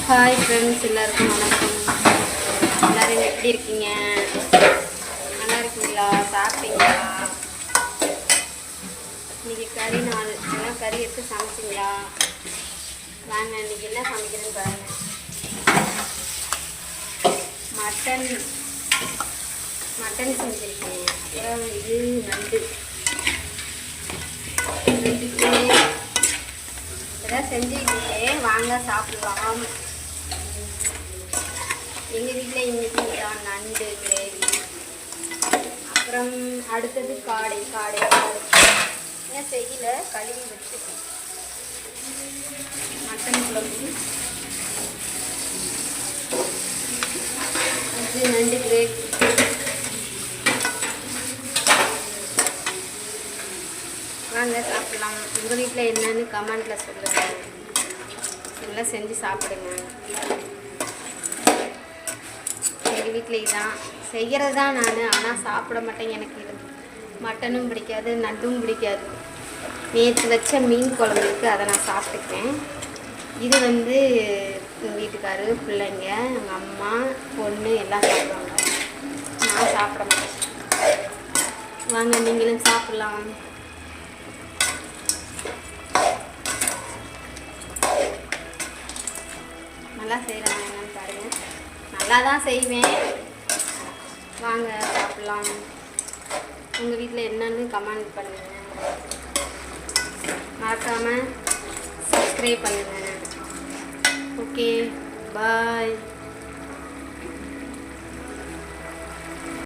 Hi friends, எல்லாருக்கும் வணக்கம். எல்லோரும் எப்படி இருக்கீங்க? நல்லா இருக்கீங்களா? சாப்பிட்டீங்களா? இன்றைக்கி கறி நாள், எல்லாம் கறி எடுத்து சமைச்சிங்களா? வாங்க, இன்றைக்கி என்ன சமைக்கிறேன்னு பாருங்கள். மட்டன் செஞ்சுருக்கேன். அப்புறம் இது நண்டு இதெல்லாம் செஞ்சுக்கிட்டே வாங்க சாப்பிடலாம். எங்கள் வீட்டில் இன்னைக்கு தான் நண்டு கிரேவி. அப்புறம் அடுத்தது காடை என்ன செய்யல, கழுவி வச்சுருக்கேன். மட்டன் குழம்பு, இது நண்டு கிரேவி. வாங்க சாப்பிடலாம். உங்கள் வீட்டில் என்னன்னு கமெண்ட்டில் சொல்லுங்கள். இதெல்லாம் செஞ்சு சாப்பிடுங்க. எங்கள் வீட்டில் இதான் செய்கிறது தான் நான், ஆனால் சாப்பிட மாட்டேன். எனக்கு இது மட்டனும் பிடிக்காது, நண்டும் பிடிக்காது. நேற்று வச்ச மீன் குழம்பு இருக்குது, அதை நான் சாப்பிட்டுக்கிறேன். இது எங்கள் வீட்டுக்காரு, பிள்ளைங்க, எங்கள் அம்மா, பொண்ணு எல்லாம் சாப்பிடுவாங்க. நான் சாப்பிட மாட்டேன். வாங்க, நீங்களும் சாப்பிட்லாம். நல்லா செய்கிறேன் என்னன்னு பாருங்கள். நல்லா தான் செய்வேன். வாங்க சாப்பிட்லாம். உங்கள் வீட்டில் என்னன்னு கமெண்ட் பண்ணுங்கள். மறக்காமல் சப்ஸ்கிரைப் பண்ணுங்கள். ஓகே, பாய்.